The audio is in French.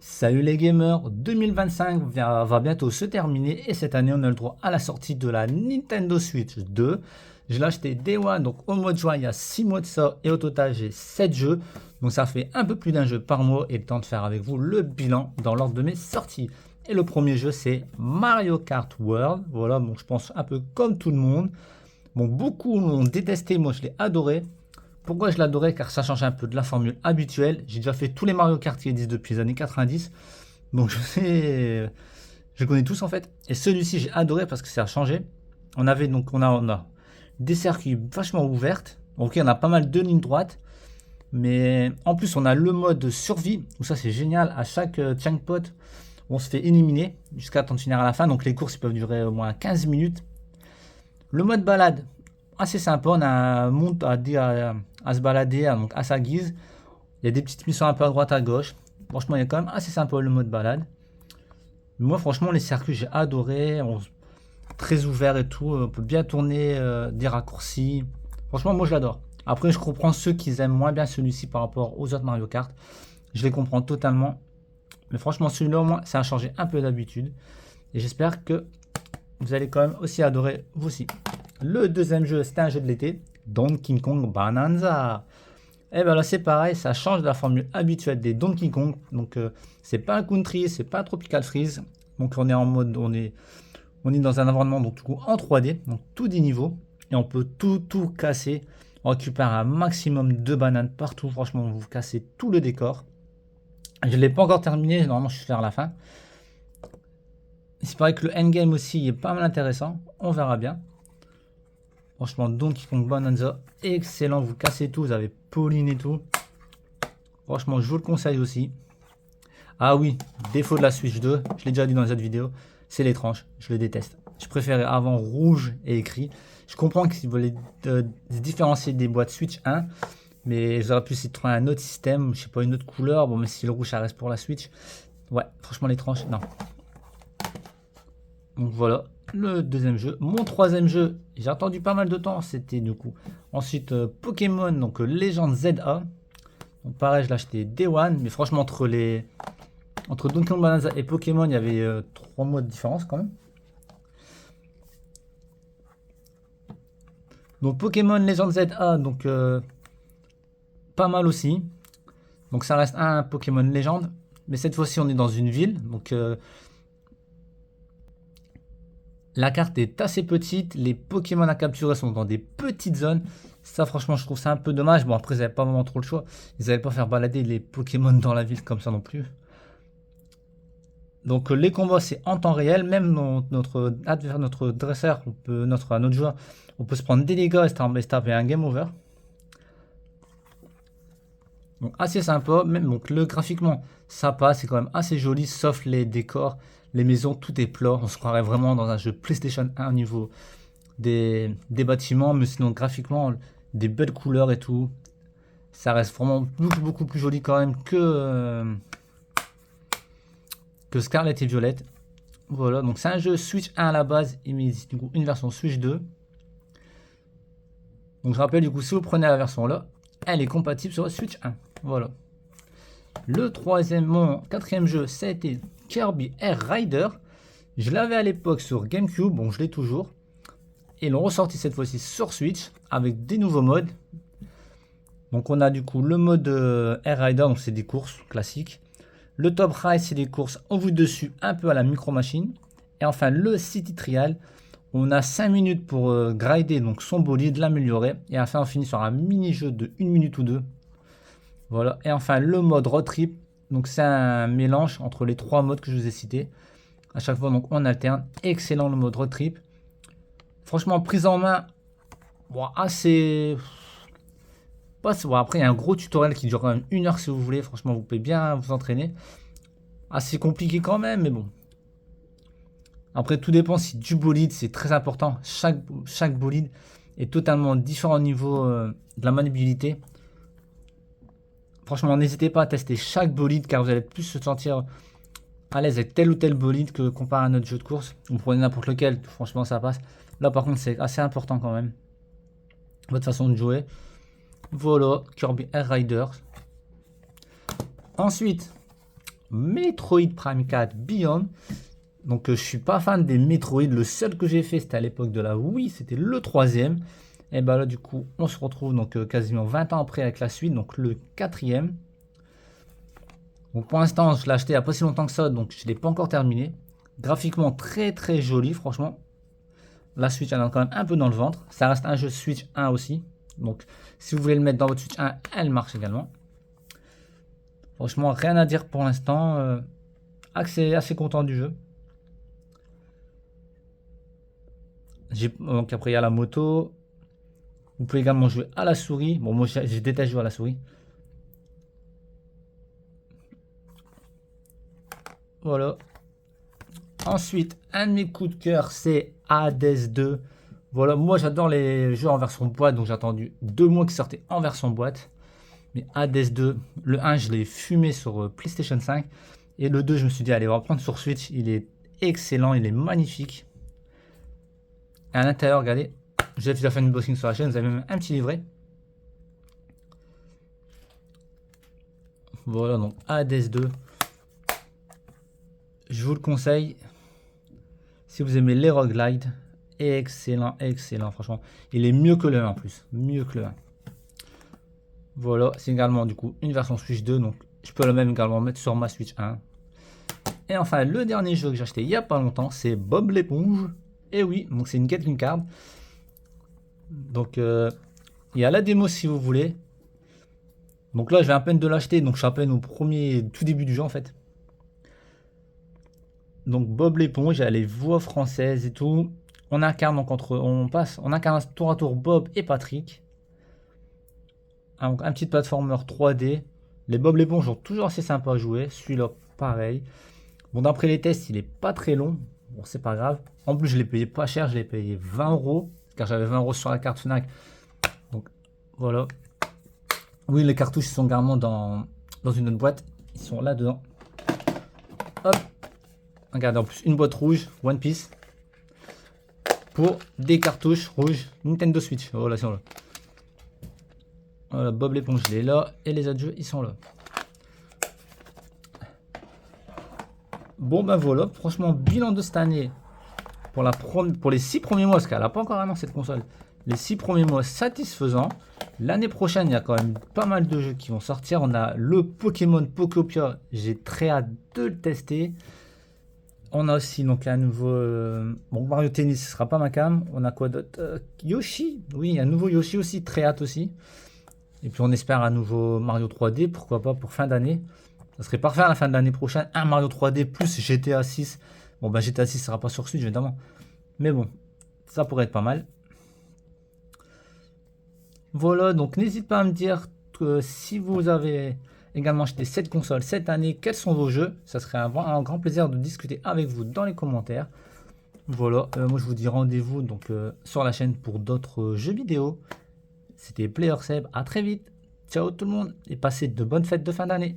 Salut les gamers, 2025 va bientôt se terminer et cette année on a le droit à la sortie de la Nintendo Switch 2. Je l'ai acheté Day One, donc au mois de juin, il y a 6 mois de ça et au total j'ai 7 jeux. Donc ça fait un peu plus d'un jeu par mois et le temps de faire avec vous le bilan dans l'ordre de mes sorties. Et le premier jeu c'est Mario Kart World, voilà, donc je pense un peu comme tout le monde. Bon, beaucoup l'ont détesté, moi je l'ai adoré. Pourquoi je l'adorais? Car ça change un peu de la formule habituelle. J'ai déjà fait tous les Mario Kart qui existent depuis les années 90. Donc je sais, je connais tous en fait. Et celui-ci j'ai adoré parce que ça a changé. On a des circuits vachement ouvertes. Ok, on a pas mal de lignes droites. Mais en plus on a le mode survie. Où ça c'est génial. À chaque checkpoint, on se fait éliminer jusqu'à temps de finir à la fin. Donc les courses peuvent durer au moins 15 minutes. Le mode balade, assez sympa. On a un monde à se balader donc à sa guise. Il y a des petites missions un peu à droite à gauche. Franchement, il est quand même assez sympa le mode balade. Moi, franchement, les circuits, j'ai adoré. Très ouvert et tout. On peut bien tourner des raccourcis. Franchement, moi, je l'adore. Après, je comprends ceux qui aiment moins bien celui-ci par rapport aux autres Mario Kart. Je les comprends totalement. Mais franchement, celui-là, au moins, ça a changé un peu d'habitude. Et j'espère que vous allez quand même aussi adorer vous aussi. Le deuxième jeu, c'était un jeu de l'été. Donkey Kong Bonanza. Et bien là c'est pareil, ça change de la formule habituelle des Donkey Kong. Donc c'est pas un country, c'est pas un tropical freeze. Donc on est en mode, on est dans un environnement donc du coup en 3D, donc tout des niveaux et on peut tout casser. On récupère un maximum de bananes partout. Franchement, vous cassez tout le décor. Je l'ai pas encore terminé, normalement je suis vers la fin. C'est pareil que le endgame aussi est pas mal intéressant. On verra bien. Franchement, Donkey Kong Bonanza, excellent. Vous cassez tout, vous avez Pauline et tout. Franchement, je vous le conseille aussi. Ah oui, défaut de la Switch 2, je l'ai déjà dit dans les autres vidéos, c'est les tranches. Je le déteste. Je préférais avant rouge et écrit. Je comprends qu'ils voulaient se différencier des boîtes Switch 1, mais j'aurais pu essayer de trouver un autre système, je sais pas, une autre couleur. Bon, mais si le rouge ça reste pour la Switch, ouais, franchement, les tranches, non. Donc voilà, le deuxième jeu. Mon troisième jeu, j'ai attendu pas mal de temps, c'était du coup ensuite Pokémon, donc Légende ZA. Donc pareil, je l'ai acheté Day One, mais franchement entre Donkey Kong Bonanza et Pokémon, il y avait 3 mois de différence quand même. Donc Pokémon Legend ZA, donc pas mal aussi. Donc ça reste un Pokémon légende, mais cette fois-ci on est dans une ville, donc la carte est assez petite, les Pokémon à capturer sont dans des petites zones. Ça, franchement, je trouve ça un peu dommage. Bon, après, ils n'avaient pas vraiment trop le choix. Ils n'avaient pas faire balader les Pokémon dans la ville comme ça non plus. Donc, les combats, c'est en temps réel. Même notre dresseur, notre joueur, on peut se prendre des dégâts et se taper un game over. Donc, assez sympa. Même donc, graphiquement, ça passe. C'est quand même assez joli, sauf les décors. Les maisons, tout est plat. On se croirait vraiment dans un jeu PlayStation 1 au niveau des bâtiments, mais sinon graphiquement, des belles couleurs et tout. Ça reste vraiment beaucoup plus joli quand même que Scarlet et Violet. Voilà, donc c'est un jeu Switch 1 à la base, il existe du coup une version Switch 2. Donc je rappelle du coup, si vous prenez la version là, elle est compatible sur Switch 1. Voilà. Mon quatrième jeu, ça a été Kirby Air Rider. Je l'avais à l'époque sur GameCube, bon je l'ai toujours. Et ils l'ont ressorti cette fois-ci sur Switch avec des nouveaux modes. Donc on a du coup le mode Air Rider, donc c'est des courses classiques. Le Top Ride, c'est des courses en vue dessus, un peu à la Micro Machine. Et enfin le City Trial, on a 5 minutes pour grinder donc son bolide, l'améliorer. Et enfin on finit sur un mini-jeu de 1 minute ou 2. Voilà. Et enfin le mode Road Trip, donc c'est un mélange entre les 3 modes que je vous ai cités. À chaque fois donc on alterne. Excellent le mode Road Trip. Franchement, prise en main, bon, assez. Bon, après, il y a un gros tutoriel qui dure quand même 1 heure si vous voulez. Franchement, vous pouvez bien vous entraîner. Assez compliqué quand même, mais bon. Après, tout dépend si du bolide, c'est très important. Chaque bolide est totalement différent au niveau de la maniabilité. Franchement, n'hésitez pas à tester chaque bolide car vous allez plus se sentir à l'aise avec tel ou tel bolide que comparé à notre jeu de course. Vous prenez n'importe lequel, franchement, ça passe. Là, par contre, c'est assez important quand même. Votre façon de jouer. Voilà, Kirby Air Riders. Ensuite, Metroid Prime 4 Beyond. Donc je suis pas fan des Metroid, le seul que j'ai fait c'était à l'époque de la Wii, c'était le troisième. Et bah là du coup on se retrouve donc quasiment 20 ans après avec la suite, donc le quatrième. Donc pour l'instant je l'ai acheté il n'y a pas si longtemps que ça, donc je ne l'ai pas encore terminé. Graphiquement très très joli franchement. La Switch elle est quand même un peu dans le ventre. Ça reste un jeu Switch 1 aussi. Donc si vous voulez le mettre dans votre Switch 1, elle marche également. Franchement rien à dire pour l'instant. Assez content du jeu. Donc après il y a la moto. Vous pouvez également jouer à la souris. Bon moi je déteste jouer à la souris. Voilà. Ensuite, un de mes coups de cœur, c'est Hades 2. Voilà, moi j'adore les jeux en version boîte, donc j'ai attendu 2 mois qu'ils sortaient en version boîte. Mais Hades 2, le 1, je l'ai fumé sur PlayStation 5. Et le 2, je me suis dit, allez, on va prendre sur Switch. Il est excellent, il est magnifique. Et à l'intérieur, regardez, j'ai déjà fait une unboxing sur la chaîne, vous avez même un petit livret. Voilà, donc Hades 2. Je vous le conseille. Si vous aimez les roguelites, excellent, excellent, franchement. Il est mieux que le 1 en plus, mieux que le 1. Voilà, c'est également du coup une version Switch 2, donc je peux le même également mettre sur ma Switch 1. Et enfin, le dernier jeu que j'ai acheté il n'y a pas longtemps, c'est Bob l'éponge. Et oui, donc c'est une Gatling Card. Donc il y a la démo si vous voulez. Donc là, je viens à peine de l'acheter, donc je suis à peine au tout début du jeu en fait. Donc Bob l'éponge, il y a les voix françaises et tout. On incarne donc on incarne tour à tour Bob et Patrick. Donc un petit platformer 3D. Les Bob l'éponge sont toujours assez sympas à jouer. Celui-là, pareil. Bon, d'après les tests, il est pas très long. Bon, c'est pas grave. En plus, je l'ai payé pas cher. Je l'ai payé 20 €. Car j'avais 20 € sur la carte Fnac. Donc voilà. Oui, les cartouches sont également dans une autre boîte. Ils sont là dedans. Hop. Regardez, en plus, une boîte rouge, One Piece. Pour des cartouches rouges Nintendo Switch. Voilà, c'est là. Voilà, Bob l'éponge, il est là. Et les autres jeux, ils sont là. Bon, ben voilà. Franchement, bilan de cette année. Pour les 6 premiers mois, parce qu'elle n'a pas encore annoncé cette console. Les 6 premiers mois satisfaisants. L'année prochaine, il y a quand même pas mal de jeux qui vont sortir. On a le Pokémon Pokopia. J'ai très hâte de le tester. On a aussi donc un nouveau bon, Mario Tennis, ce sera pas ma cam. On a quoi d'autre? Yoshi, oui, un nouveau Yoshi aussi, très hâte aussi. Et puis on espère un nouveau Mario 3D, pourquoi pas pour fin d'année. Ça serait parfait à la fin de l'année prochaine, un Mario 3D plus GTA 6. Bon bah GTA 6 sera pas sur Switch évidemment, mais bon, ça pourrait être pas mal. Voilà, donc n'hésite pas à me dire que si vous avez également acheté cette console cette année, quels sont vos jeux? Ça serait un grand plaisir de discuter avec vous dans les commentaires. Voilà, moi je vous dis rendez-vous donc sur la chaîne pour d'autres jeux vidéo. C'était Player Seb, à très vite. Ciao tout le monde et passez de bonnes fêtes de fin d'année.